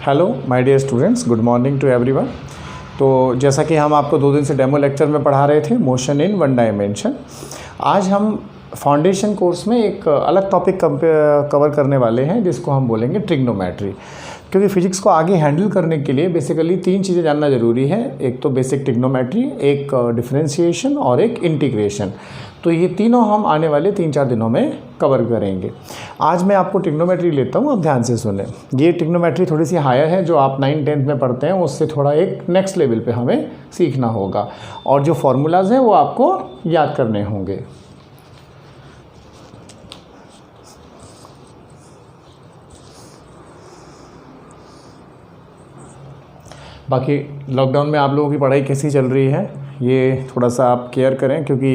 Hello my dear students, good morning to everyone. तो जैसा कि हम आपको 2 दिन से डेमो लेक्चर में पढ़ा रहे थे मोशन इन वन डायमेंशन, आज हम फाउंडेशन कोर्स में एक अलग टॉपिक कवर करने वाले हैं जिसको हम बोलेंगे ट्रिग्नोमेट्री। क्योंकि फिजिक्स को आगे हैंडल करने के लिए बेसिकली 3 चीज़ें जानना ज़रूरी है। एक तो बेसिक ट्रिग्नोमेट्री, एक डिफरेंशिएशन और एक इंटीग्रेशन। तो ये तीनों हम आने वाले 3-4 दिनों में कवर करेंगे। आज मैं आपको ट्रिग्नोमेट्री लेता हूँ, आप ध्यान से सुने। ये ट्रिग्नोमेट्री थोड़ी सी हायर है, जो आप 9th-10th में पढ़ते हैं उससे थोड़ा एक नेक्स्ट लेवल पे हमें सीखना होगा, और जो फॉर्मूलाज हैं वो आपको याद करने होंगे। बाकी लॉकडाउन में आप लोगों की पढ़ाई कैसी चल रही है, ये थोड़ा सा आप केयर करें, क्योंकि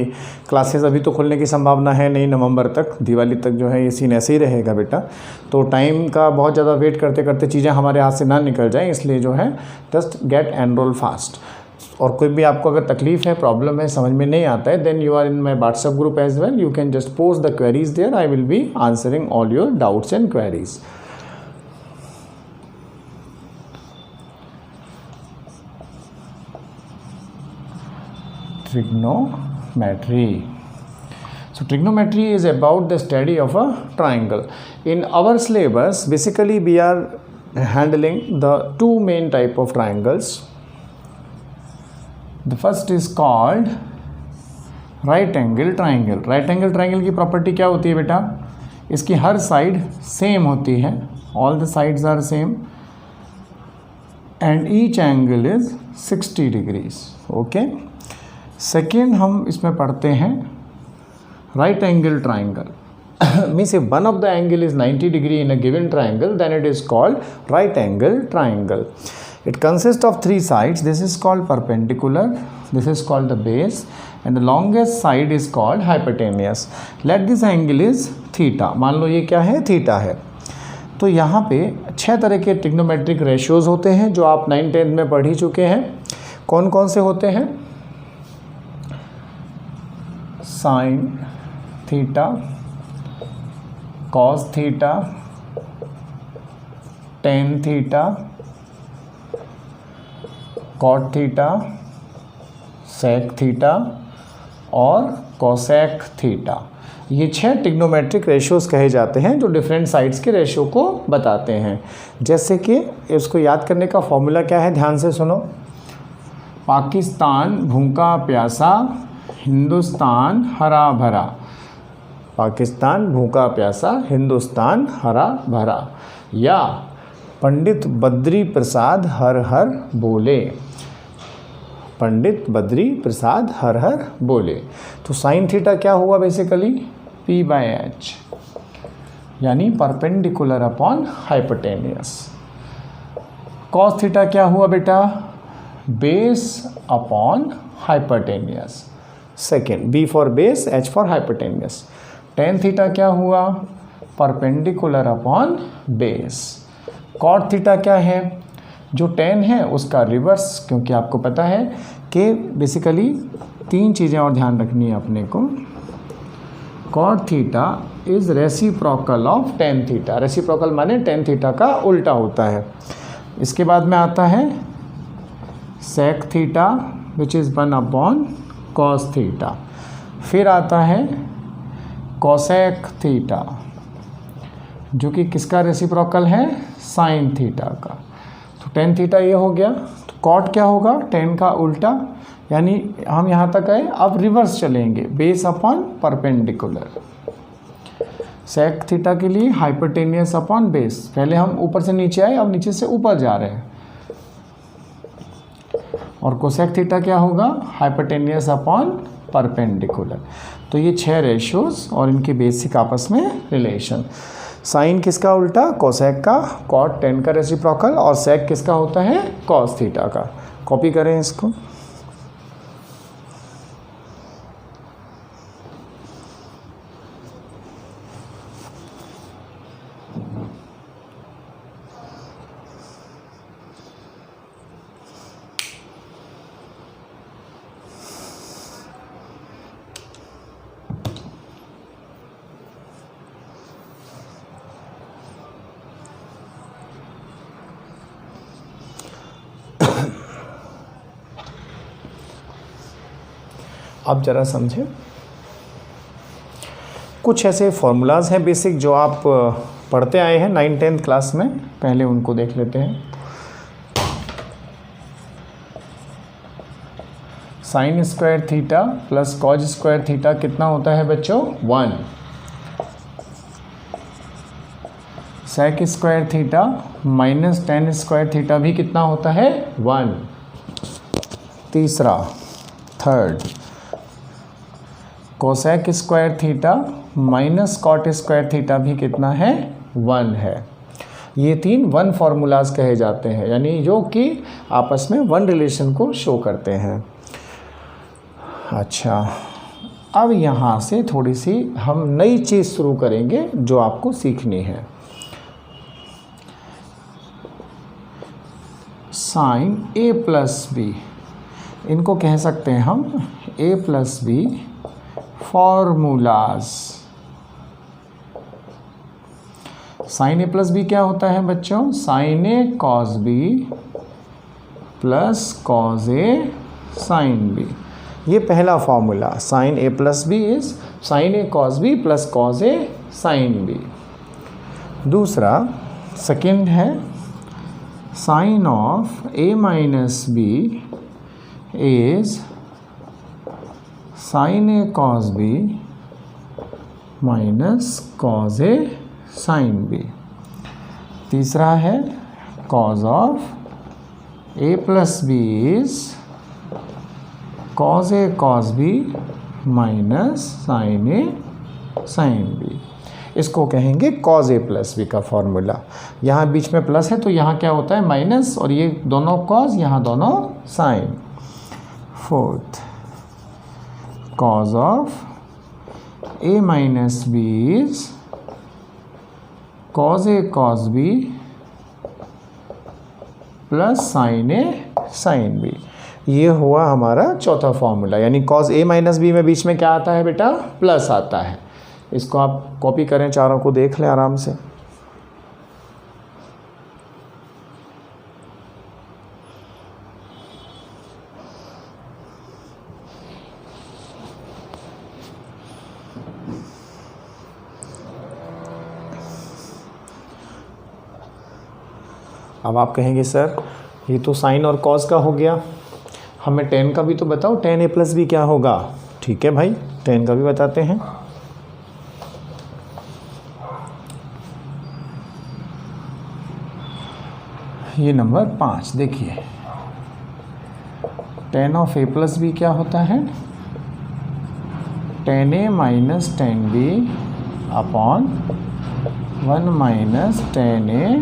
क्लासेस अभी तो खुलने की संभावना है नहीं। नवंबर तक, दिवाली तक जो है ये सीन ऐसे ही रहेगा बेटा। तो टाइम का बहुत ज़्यादा वेट करते करते चीज़ें हमारे हाथ से ना निकल जाएं, इसलिए जो है जस्ट गेट एनरोल फास्ट। और कोई भी आपको अगर तकलीफ़ है, प्रॉब्लम है, समझ में नहीं आता है, then you are in my WhatsApp group as well. You can just post the queries there, I will be answering all your doubts and queries. Trigonometry. So trigonometry is about the study of a triangle. In our syllabus, basically we are handling the 2 main type of triangles. The first is called right angle triangle. Right angle triangle की property क्या होती है बेटा? इसकी हर side same होती है, all the sides are same and each angle is 60 degrees. Okay. Second हम इसमें पढ़ते हैं right angle triangle. Means if one of the angle is 90 degree in a given triangle, then it is called right angle triangle. It consist of 3 sides. This is called perpendicular, this is called the base, and the longest side is called hypotenuse. Let this angle is theta. मान लो ये क्या है, theta है। तो यहाँ पे 6 तरह के ट्रिग्नोमेट्रिक रेशियोज होते हैं जो आप 9th-10th में पढ़ ही चुके हैं। कौन कौन से होते हैं? Sine theta, cos theta, tan theta, cot theta, sec theta और कोसेक थीटा। ये 6 ट्रिग्नोमेट्रिक रेशियोज कहे जाते हैं जो डिफरेंट साइड्स के रेशियो को बताते हैं। जैसे कि इसको याद करने का फॉर्मूला क्या है, ध्यान से सुनो। पाकिस्तान भूखा प्यासा, हिंदुस्तान हरा भरा। पाकिस्तान भूखा प्यासा, हिंदुस्तान हरा भरा। या पंडित बद्री प्रसाद हर हर बोले। पंडित बद्री प्रसाद हर हर बोले। तो साइन थीटा क्या हुआ बेसिकली? P/H, यानी perpendicular upon hypotenuse. Cos theta क्या हुआ बेटा? Base upon hypotenuse. Second, B for base, H for hypotenuse. Tan theta क्या हुआ? Perpendicular upon base. Cot theta क्या है? जो टेन है उसका रिवर्स, क्योंकि आपको पता है कि बेसिकली 3 चीज़ें और ध्यान रखनी है अपने को। Cot theta is reciprocal of tan theta. Reciprocal माने टेन थीटा का उल्टा होता है। इसके बाद में आता है sec theta which is 1 upon cos theta. फिर आता है कोसेक थीटा जो कि किसका रेसिप्रोकल है? साइन थीटा का। तो टेन थीटा ये हो गया। तो कॉट क्या होगा? टेन का उल्टा, यानी हम यहाँ तक आए, अब रिवर्स चलेंगे, base upon perpendicular. Sec theta के लिए हाइपोटेनियस अपॉन बेस। पहले हम ऊपर से नीचे आए, अब नीचे से ऊपर जा रहे हैं। और कोसेक थीटा क्या होगा? Hypotenuse upon perpendicular. तो ये 6 रेशियोज और इनके बेसिक आपस में रिलेशन। साइन किसका उल्टा? कोसेक का। कॉट टेन का रेसिप्रोकल। और सेक किसका होता है? कॉस थीटा का। कॉपी करें इसको। आप ज़रा समझें, कुछ ऐसे फॉर्मूलाज हैं बेसिक जो आप पढ़ते आए हैं 9th-10th क्लास में, पहले उनको देख लेते हैं। Sine square theta plus cos square theta कितना होता है बच्चों? 1। Sec square theta minus tan square theta भी कितना होता है? 1। तीसरा, third, cosec square theta minus cot square theta भी कितना है? 1 है। ये 3 1 फार्मूलाज कहे जाते हैं, यानी जो कि आपस में 1 रिलेशन को शो करते हैं। अच्छा, अब यहाँ से थोड़ी सी हम नई चीज़ शुरू करेंगे जो आपको सीखनी है। साइन ए प्लस बी, इनको कह सकते हैं हम A plus B formulas. Sine A plus B क्या होता है बच्चों? Sine A cos B plus cos A sine B. ये पहला formula, sine A plus B is sine A cos B plus cos A sine B. दूसरा, second है sine of A minus B is sine A cos B minus cos A sine B. तीसरा है cos of A plus B is cos A cos B minus sign A sine B. इसको कहेंगे cos A plus B का formula. यहाँ बीच में plus है तो यहाँ क्या होता है? माइनस, और ये दोनों कॉस, यहाँ दोनों sine. Fourth, cos of A minus B is cos A cos B plus sine A sine B. ये हुआ हमारा चौथा फॉर्मूला, यानी कॉस ए माइनस बी में बीच में क्या आता है बेटा? प्लस आता है। इसको आप कॉपी करें, चारों को देख लें आराम से। अब आप कहेंगे सर ये तो साइन और कॉस का हो गया, हमें टेन का भी तो बताओ, टेन ए प्लस बी क्या होगा? ठीक है भाई, टेन का भी बताते हैं। ये नंबर 5 देखिए, tan of A plus B क्या होता है? Tan A minus tan B upon 1 minus tan A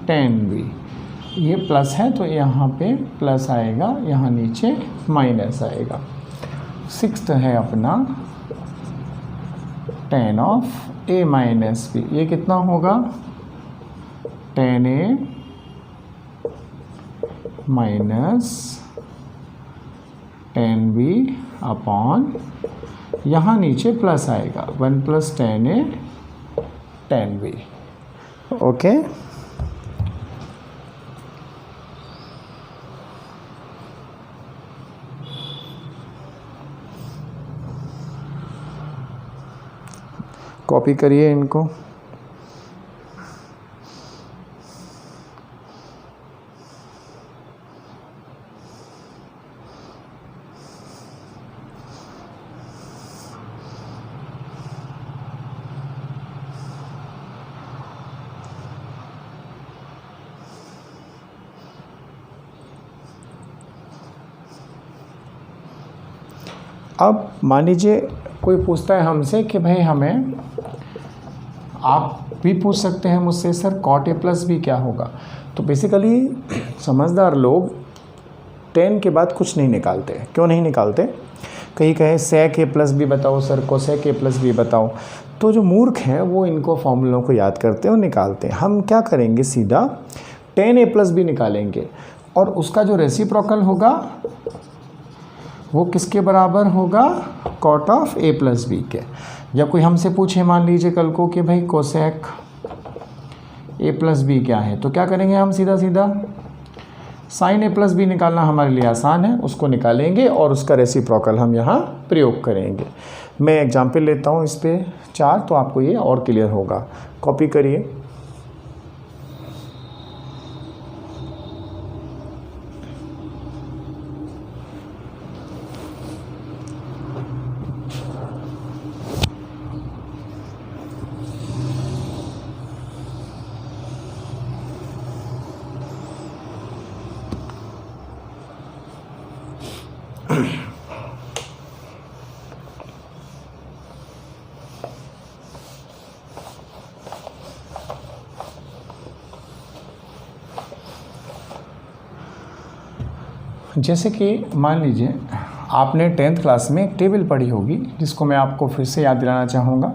tan B. ये प्लस है तो यहाँ पे प्लस आएगा, यहाँ नीचे माइनस आएगा। सिक्स्थ है अपना tan of A minus B, ये कितना होगा? Tan A minus tan B upon, यहाँ नीचे प्लस आएगा, 1 plus tan A tan B. Okay, copy करिए इनको। अब मान लीजिए कोई पूछता है हमसे कि भाई हमें, आप भी पूछ सकते हैं मुझसे sir cot A plus B क्या होगा? तो बेसिकली समझदार लोग 10 के बाद कुछ नहीं निकालते। क्यों नहीं निकालते? कहीं कहे सेक ए प्लस बी बताओ sir, cosec A plus B बताओ, तो जो मूर्ख हैं वो इनको फॉर्मूलों को याद करते हैं और निकालते हैं। हम क्या करेंगे, सीधा 10 ए प्लस बी निकालेंगे और उसका जो रेसिप्रोकल होगा वो किसके बराबर होगा? Cot of A plus B के। जब कोई हमसे पूछे मान लीजिए कल को कि भाई कोसेक ए प्लस बी क्या है, तो क्या करेंगे हम? सीधा सीधा साइन ए प्लस बी निकालना हमारे लिए आसान है, उसको निकालेंगे और उसका रेसिप्रोकल हम यहाँ प्रयोग करेंगे। मैं एग्जाम्पल लेता हूँ इस पे 4, तो आपको ये और क्लियर होगा। कॉपी करिए। जैसे कि मान लीजिए आपने 10th क्लास में एक टेबल पढ़ी होगी, जिसको मैं आपको फिर से याद दिलाना चाहूँगा।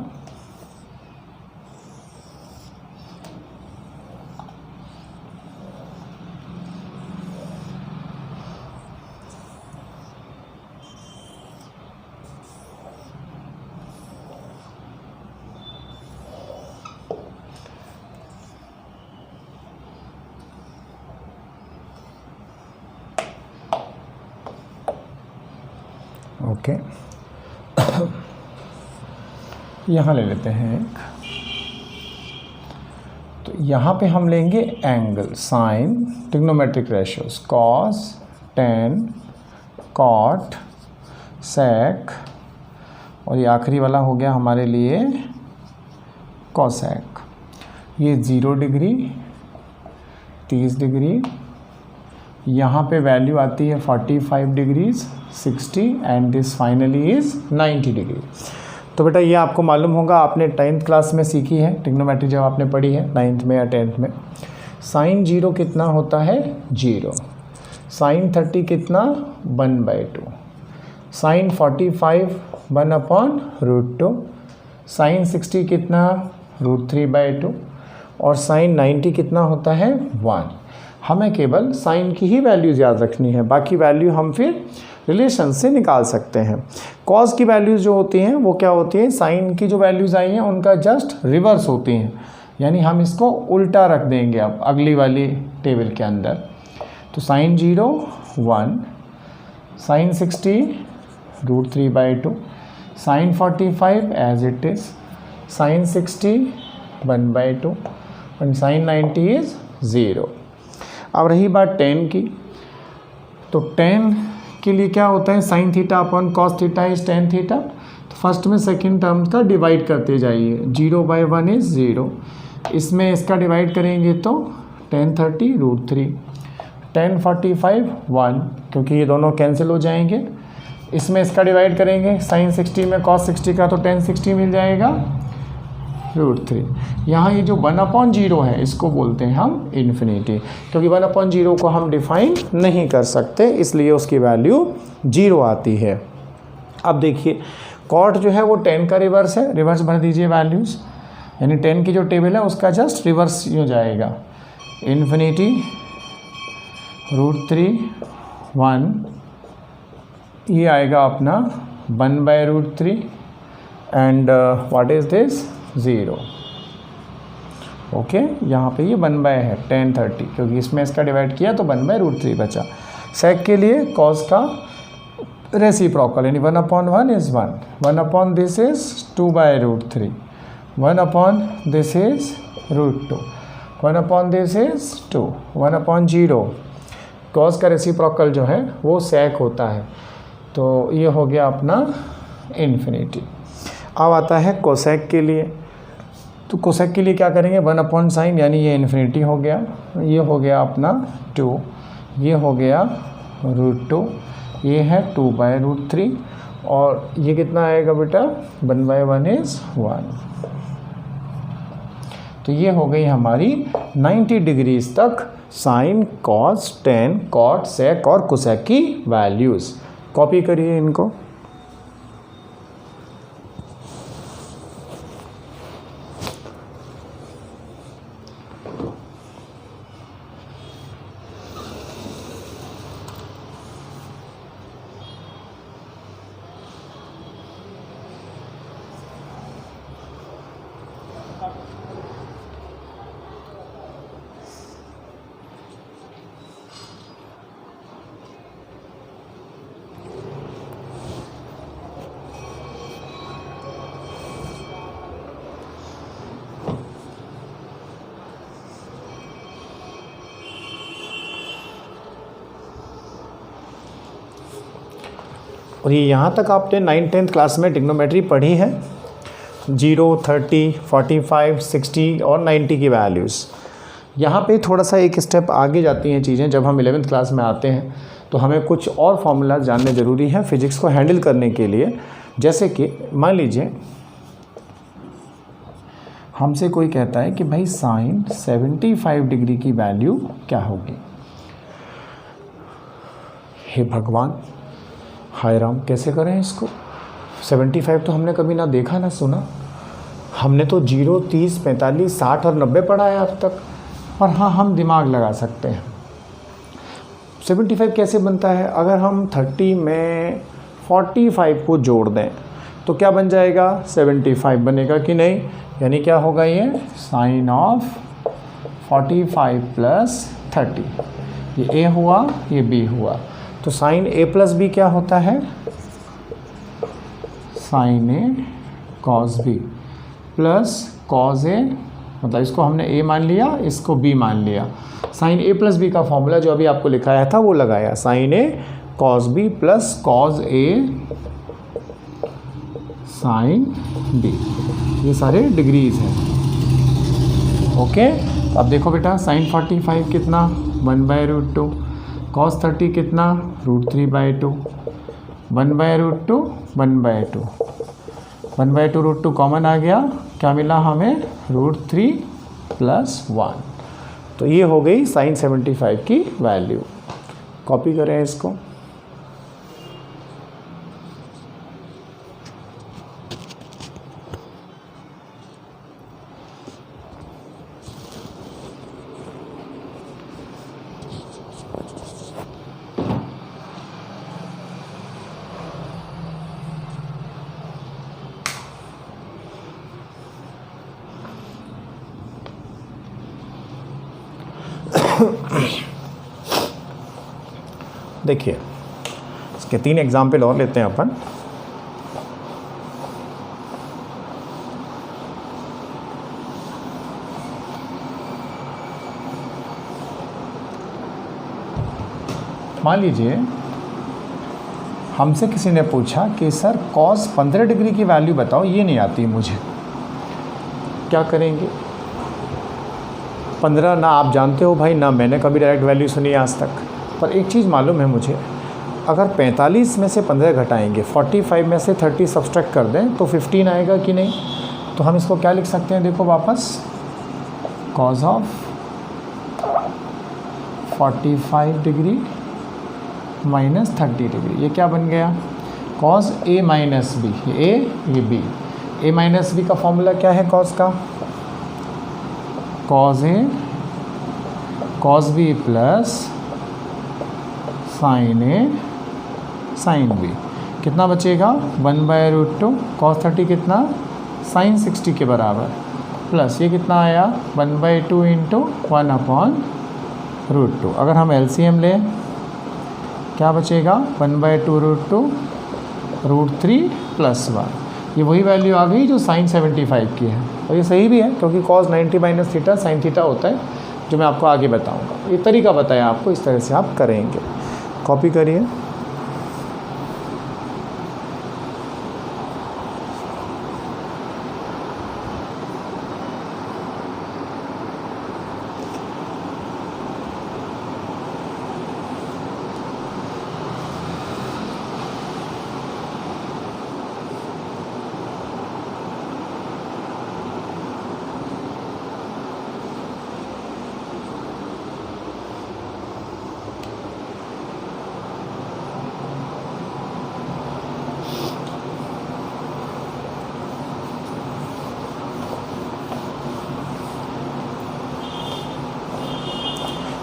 ओके, यहाँ ले लेते हैं एक। तो यहाँ पे हम लेंगे angle, sine, trigonometric ratios, cos, tan, cot, sec, और ये आखिरी वाला हो गया हमारे लिए कॉसेक। ये 0 डिग्री, 30 डिग्री, यहाँ पे वैल्यू आती है 45 degrees, 60, and this finally is 90 degree. तो बेटा ये आपको मालूम होगा, आपने 10th क्लास में सीखी है ट्रिग्नोमेट्री, जब आपने पढ़ी है 9th में या 10th में। साइन 0 कितना होता है? 0। साइन 30 कितना? 1/2। साइन 45 1/√2। साइन 60 कितना? √3/2। और साइन 90 कितना होता है? 1। हमें केवल साइन की ही वैल्यूज़ याद रखनी है, बाकी वैल्यू हम फिर रिलेशन से निकाल सकते हैं। कॉस की वैल्यूज़ जो होती हैं वो क्या होती है? साइन की जो वैल्यूज़ आई हैं उनका जस्ट रिवर्स होती हैं, यानी हम इसको उल्टा रख देंगे अब अगली वाली टेबल के अंदर। तो sine 0 1, sine 60 √3/2, sine 45 as it is, sine 60 1/2, and sine 90 is 0। अब रही बात टेन की, तो टेन के लिए क्या होता है? Sine theta upon cos theta is tan theta. तो फर्स्ट में सेकंड टर्म का डिवाइड करते जाइए, 0/1 इज़ 0। इसमें इसका डिवाइड करेंगे तो टेन 30 √3, टेन 45 1, क्योंकि ये दोनों कैंसिल हो जाएंगे। इसमें इसका डिवाइड करेंगे साइन 60 में कॉस 60 का, तो टेन 60 मिल जाएगा √3। यहाँ ये जो 1/0 है इसको बोलते हैं हम इन्फिनिटी, क्योंकि 1/0 को हम डिफाइन नहीं कर सकते, इसलिए उसकी वैल्यू 0 आती है। अब देखिए कॉट जो है वो 10 का रिवर्स है, रिवर्स भर दीजिए वैल्यूज़, यानी 10 की जो टेबल है उसका जस्ट रिवर्स हो जाएगा। इन्फिनिटी √3 1, ये आएगा अपना 1/√3, and what is this? 0। Okay, यहाँ पे ये 1 है 10 30, क्योंकि इसमें इसका डिवाइड किया तो 1/√3 बचा। सेक के लिए कॉस का रेसिप्रोकल, यानी 1/1 is 1, 1 this is 2/√3, 1 this is √2, 1 this is 2, 1/0। Cos का रेसिप्रोकल जो है वो सेक होता है, तो ये हो गया अपना इन्फिनिटी। अब आता है कोसेक के लिए, तो कोसेक के लिए क्या करेंगे? 1/sin, यानी ये इन्फिनिटी हो गया, ये हो गया अपना 2, ये हो गया √2, ये है 2/√3, और ये कितना आएगा बेटा? 1/1 इज़ 1। तो ये हो गई हमारी 90 डिग्रीज तक sign, cos, tan, cot, sec और कोसेक की वैल्यूज़। कॉपी करिए इनको। और ये यहाँ तक आपने 9th-10th क्लास में ट्रिग्नोमेट्री पढ़ी है, 0, 30, 45, 60 और 90 की वैल्यूज़। यहाँ पे थोड़ा सा एक स्टेप आगे जाती हैं चीज़ें। जब हम 11th क्लास में आते हैं तो हमें कुछ और फार्मूला जानने ज़रूरी हैं फिज़िक्स को हैंडल करने के लिए। जैसे कि मान लीजिए हमसे कोई कहता है कि भाई साइन 75 डिग्री की वैल्यू क्या होगी। हे भगवान, हाय राम, कैसे करें इसको? 75 तो हमने कभी ना देखा ना सुना। हमने तो 0, 30, 45, 60 और 90 पढ़ा है अब तक। और हाँ, हम दिमाग लगा सकते हैं। 75 कैसे बनता है? अगर हम 30 में 45 को जोड़ दें तो क्या बन जाएगा? 75 बनेगा कि नहीं? यानी क्या होगा? ये साइन ऑफ 45 प्लस 30, ये ए हुआ, ये बी हुआ। तो साइन ए प्लस बी क्या होता है? Sign A cos B plus cos ए, मतलब इसको हमने ए मान लिया, इसको बी मान लिया। साइन ए प्लस बी का फॉर्मूला जो अभी आपको लिखाया था वो लगाया, sign A cos B plus cos A sine B. ये सारे डिग्रीज हैं। ओके, अब देखो बेटा, साइन 45 कितना? 1/√2, कॉस 30 कितना? √3/2, 1/√2, 1/2, 1/2 √2 कॉमन आ गया, क्या मिला हमें? √3 + 1। तो ये हो गई साइन 75 की वैल्यू। कॉपी करें इसको। देखिए, इसके 3 एग्जाम्पल और लेते हैं अपन। मान लीजिए हमसे किसी ने पूछा कि सर कॉस 15 डिग्री की वैल्यू बताओ, ये नहीं आती मुझे, क्या करेंगे? 15 ना आप जानते हो भाई, ना मैंने कभी डायरेक्ट वैल्यू सुनी आज तक। पर एक चीज़ मालूम है मुझे, अगर 45 में से 15 घटाएंगे, 45 में से 30 सब्सट्रैक्ट कर दें तो 15 आएगा कि नहीं? तो हम इसको क्या लिख सकते हैं? देखो वापस, cos of 45 degree minus 30 degree, ये क्या बन गया? कॉस ए माइनस बी, ये ए, ये बी। ए माइनस बी का फॉर्मूला क्या है कॉस का? Cos A cos B plus sine A sine B. कितना बचेगा? 1/√2, कॉस 30 कितना? साइन 60 के बराबर, प्लस ये कितना आया? 1/2 इंटू 1/√2। अगर हम एलसीएम लें क्या बचेगा? 1/2√2 √3 + 1। ये वही वैल्यू आ गई जो साइन 75 की है। और ये सही भी है क्योंकि कॉस 90 - थीटा साइन थीटा होता है, जो मैं आपको आगे बताऊंगा। ये तरीका बताया आपको, इस तरह से आप करेंगे। कॉपी करिए।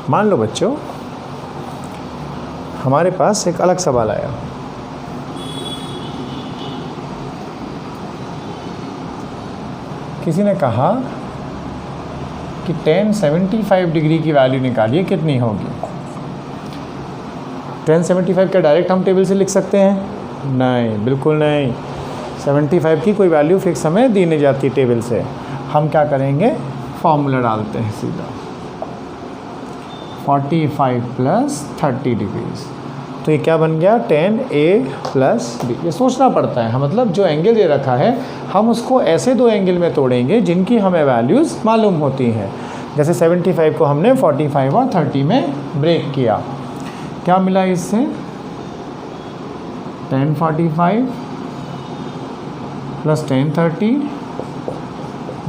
मान लो बच्चों, हमारे पास एक अलग सवाल आया। किसी ने कहा कि tan 75 डिग्री की वैल्यू निकालिए, कितनी होगी? tan 75 क्या डायरेक्ट हम टेबल से लिख सकते हैं? नहीं, बिल्कुल नहीं। 75 की कोई वैल्यू फिक्स हमें दी नहीं जाती टेबल से। हम क्या करेंगे? फॉर्मूला डालते हैं सीधा, 45 + 30 डिग्रीज। तो ये क्या बन गया, tan A प्लस बी। ये सोचना पड़ता है, मतलब जो एंगल दे रखा है हम उसको ऐसे दो एंगल में तोड़ेंगे जिनकी हमें वैल्यूज़ मालूम होती हैं। जैसे 75 को हमने 45 और 30 में ब्रेक किया, क्या मिला इससे, tan 45 plus tan 30,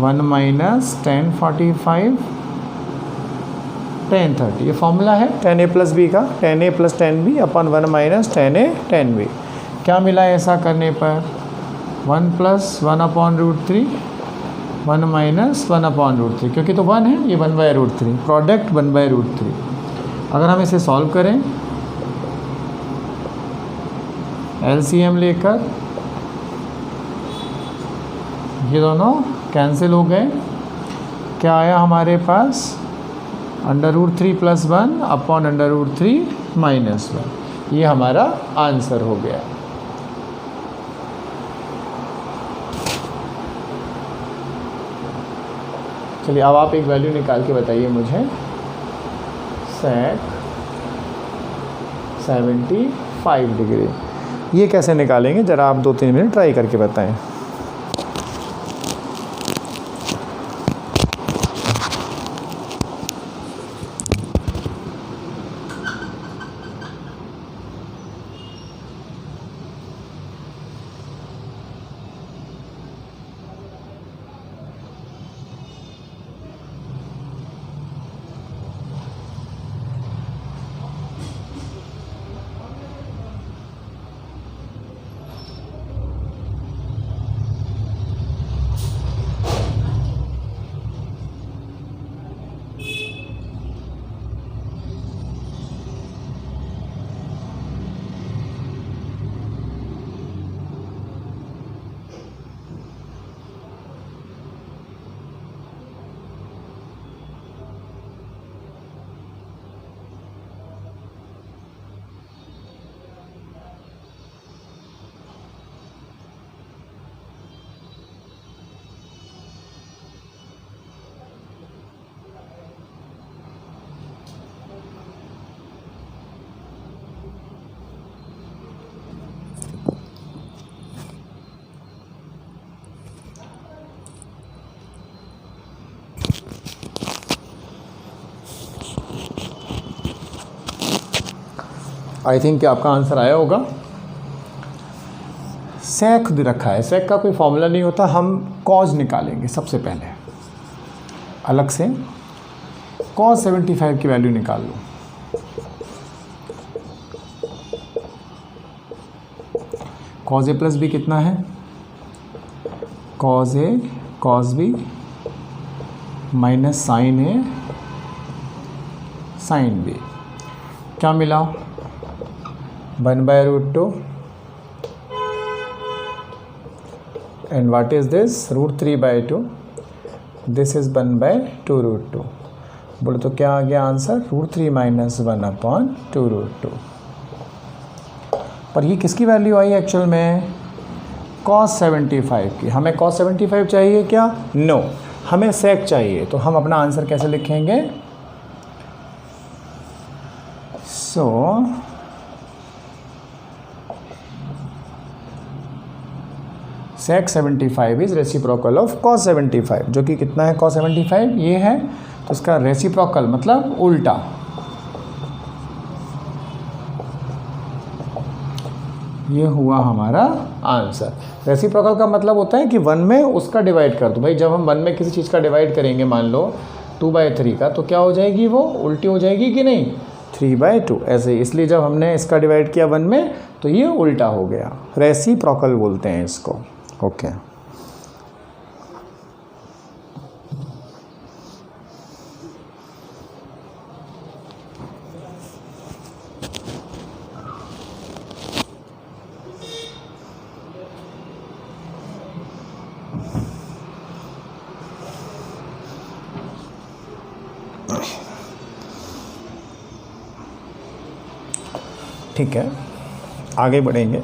1 minus tan 45 tan 30। ये फॉर्मूला है tan A प्लस बी का, tan A plus tan B upon 1 minus tan A tan B। क्या मिला ऐसा करने पर, 1 प्लस 1/√3, 1 माइनस 1/√3, क्योंकि तो 1 है, ये 1/√3, प्रोडक्ट 1/√3। अगर हम इसे सॉल्व करें LCM लेकर, ये दोनों कैंसिल हो गए, क्या आया हमारे पास, √3 + 1/√3 - 1। ये हमारा आंसर हो गया। चलिए अब आप एक वैल्यू निकाल के बताइए मुझे, sec 75 डिग्री। ये कैसे निकालेंगे ज़रा आप 2-3 मिनट ट्राई करके बताएं। आई थिंक कि आपका आंसर आया होगा। सेक दे रखा है, सेक का कोई फॉर्मूला नहीं होता, हम कॉज निकालेंगे सबसे पहले अलग से। कॉज 75 की वैल्यू निकाल लो। कॉज A प्लस बी कितना है, cos A cos B minus sine A sine B। क्या मिला, 1/√2 and what is this, √3/2, this is 1/2√2। बोले तो क्या आ गया आंसर, √3 - 1/2√2। पर ये किसकी वैल्यू आई एक्चुअल में, cos 75 की। हमें cos 75 चाहिए क्या, नो हमें सेक चाहिए। तो हम अपना आंसर कैसे लिखेंगे, सो sec 75 is reciprocal of cos 75, जो कि कितना है cos 75, ये है, तो उसका रेसिप्रोकल मतलब उल्टा। ये हुआ हमारा आंसर। रेसिप्रोकल का मतलब होता है कि 1 में उसका डिवाइड कर दो। भाई जब हम 1 में किसी चीज़ का डिवाइड करेंगे, मान लो 2/3 का, तो क्या हो जाएगी, वो उल्टी हो जाएगी कि नहीं, 3/2 ऐसे ही। इसलिए जब हमने इसका डिवाइड किया 1 में तो ये उल्टा हो गया, रेसिप्रोकल बोलते हैं इसको। ओके ठीक है, आगे बढ़ेंगे।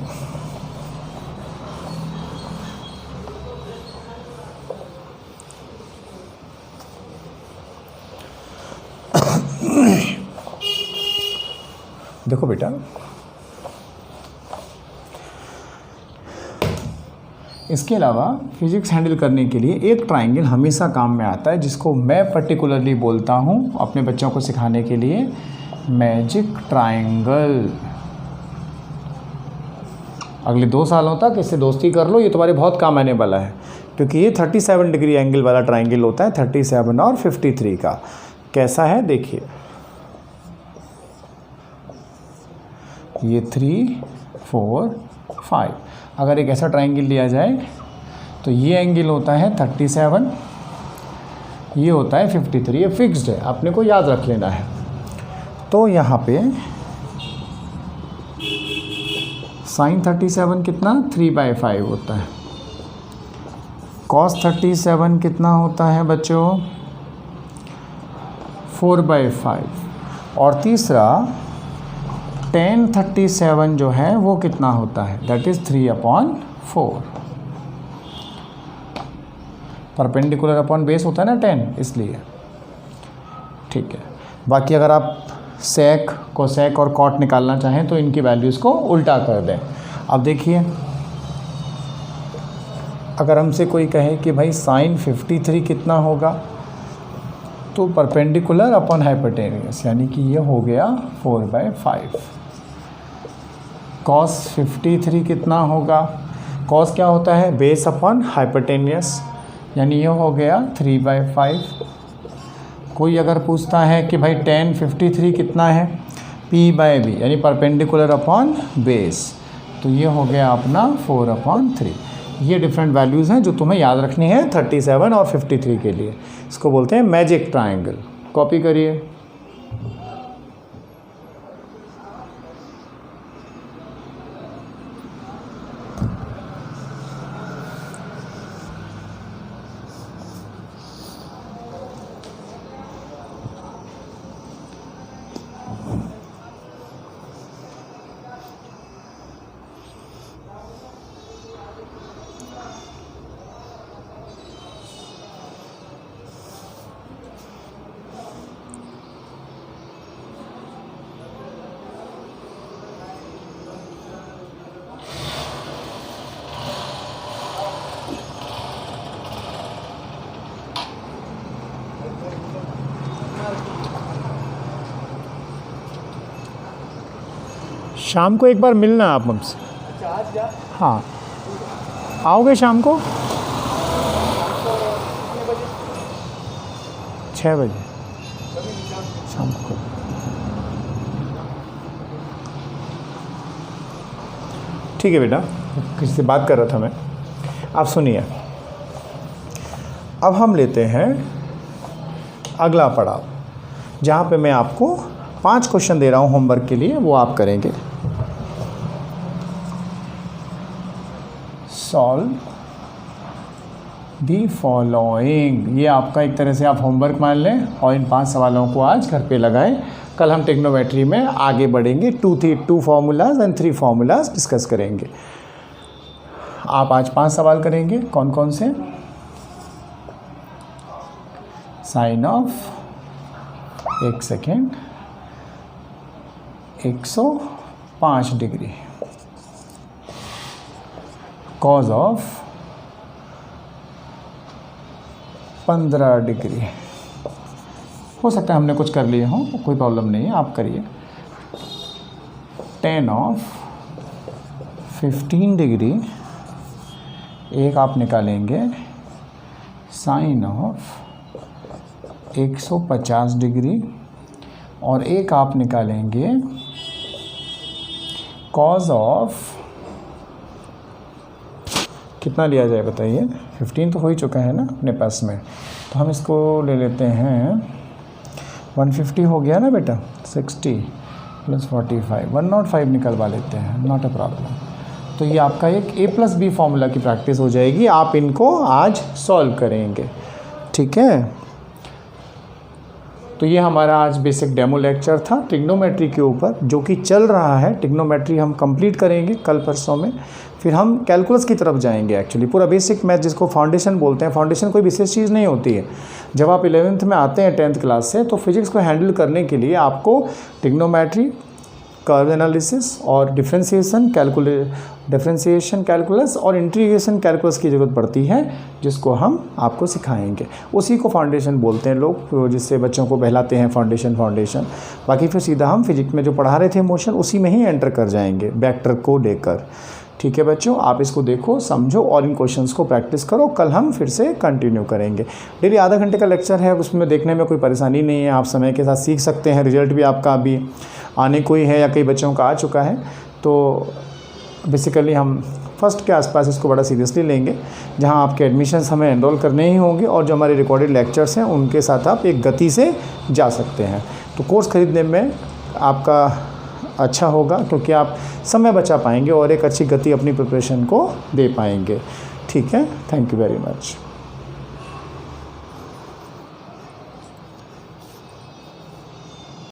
देखो बेटा, इसके अलावा फिजिक्स हैंडल करने के लिए एक ट्राइंगल हमेशा काम में आता है, जिसको मैं पर्टिकुलरली बोलता हूँ अपने बच्चों को सिखाने के लिए मैजिक ट्राइंगल। अगले 2 सालों तक इससे दोस्ती कर लो, ये तुम्हारे बहुत काम आने वाला है, क्योंकि ये 37 डिग्री एंगल वाला ट्राइंगल होता है, 37 और 53 का। कैसा है देखिए, ये 3, 4, 5। अगर एक ऐसा ट्राइंगल लिया जाए तो ये एंगल होता है 37, ये होता है 53, ये फिक्स्ड है, आपने को याद रख लेना है। तो यहाँ पे साइन 37 कितना 3/5 होता है, कॉस 37 कितना होता है बच्चों 4/5, और तीसरा tan 37 जो है वो कितना होता है, that is 3/4। Perpendicular upon base होता है ना tan, इसलिए ठीक है। बाकी अगर आप सेक, कोसेक और कॉट निकालना चाहें तो इनकी वैल्यूज़ को उल्टा कर दें। अब देखिए, अगर हमसे कोई कहे कि भाई साइन 53 कितना होगा, तो परपेंडिकुलर अपॉन हाइपोटेनियस, यानी कि ये हो गया 4/5। कॉस 53 कितना होगा, कॉस क्या होता है बेस अपॉन हाइपोटेनियस, यानी ये हो गया 3/5। कोई अगर पूछता है कि भाई tan 53 कितना है, P/B यानी परपेंडिकुलर अपॉन बेस, तो ये हो गया अपना 4/3। ये डिफरेंट वैल्यूज़ हैं जो तुम्हें याद रखनी है 37 और 53 के लिए। इसको बोलते हैं मैजिक ट्राइंगल। कॉपी करिए। शाम को एक बार मिलना आप हमसे। हाँ, आओगे शाम को 6 बजे शाम को। ठीक है बेटा, किसी से बात कर रहा था मैं। आप सुनिए, अब हम लेते हैं अगला पड़ाव, जहाँ पे मैं आपको 5 क्वेश्चन दे रहा हूँ होमवर्क के लिए, वो आप करेंगे। सॉल्व दी फॉलोइंग, ये आपका एक तरह से आप होमवर्क मान लें और इन 5 सवालों को आज घर पे लगाएं। कल हम ट्रिग्नोमेट्री में आगे बढ़ेंगे, 2 फार्मूलाज एंड 3 फार्मूलाज डिस्कस करेंगे। आप आज 5 सवाल करेंगे। कौन कौन से? साइन ऑफ, एक second, 105 degree, cause of 15 degree. हो सकता है हमने कुछ कर लिए हों, कोई प्रॉब्लम नहीं है, आप करिए। tan ऑफ 15 डिग्री, एक आप निकालेंगे साइन ऑफ 150 डिग्री, और एक आप निकालेंगे कॉज ऑफ, कितना लिया जाए बताइए? 15 तो हो ही चुका है ना अपने पास में, तो हम इसको ले लेते हैं 150 हो गया ना बेटा, 60 + 45, 105 निकलवा लेते हैं, नॉट अ प्रॉब्लम। तो ये आपका एक A+B फॉर्मूला की प्रैक्टिस हो जाएगी। आप इनको आज सॉल्व करेंगे, ठीक है? तो ये हमारा आज बेसिक डेमो लेक्चर था ट्रिग्नोमेट्री के ऊपर, जो कि चल रहा है। ट्रिग्नोमेट्री हम कंप्लीट करेंगे कल परसों में, फिर हम कैलकुलस की तरफ जाएंगे। एक्चुअली पूरा बेसिक मैथ, जिसको फाउंडेशन बोलते हैं, फाउंडेशन कोई विशेष चीज़ नहीं होती है। जब आप 11th में आते हैं 10th क्लास से, तो फिजिक्स को हैंडल करने के लिए आपको ट्रिग्नोमेट्री, कर्व एनालिसिस और डिफरेंशिएशन कैलकुलस और इंटीग्रेशन कैलकुलस की ज़रूरत पड़ती है, जिसको हम आपको सिखाएंगे। उसी को फाउंडेशन बोलते हैं लोग, जिससे बच्चों को बहलाते हैं फाउंडेशन। बाकी फिर सीधा हम फिजिक्स में जो पढ़ा रहे थे मोशन, उसी में ही एंटर कर जाएंगे वेक्टर को लेकर। ठीक है बच्चों, आप इसको देखो, समझो और इन क्वेश्चंस को प्रैक्टिस करो। कल हम फिर से कंटिन्यू करेंगे। डेली आधा घंटे का लेक्चर है, उसमें देखने में कोई परेशानी नहीं है, आप समय के साथ सीख सकते हैं। रिजल्ट भी आपका अभी आने को ही है या कई बच्चों का आ चुका है। तो बेसिकली हम फर्स्ट के आसपास इसको बड़ा सीरियसली लेंगे, जहां आपके एडमिशन्स हमें एनरोल करने ही होंगे और जो हमारे रिकॉर्डेड लेक्चर्स हैं उनके साथ आप एक गति से जा सकते हैं। तो कोर्स खरीदने में आपका अच्छा होगा, क्योंकि आप समय बचा पाएंगे और एक अच्छी गति अपनी प्रिपरेशन को दे पाएंगे। ठीक है, थैंक यू वेरी मच।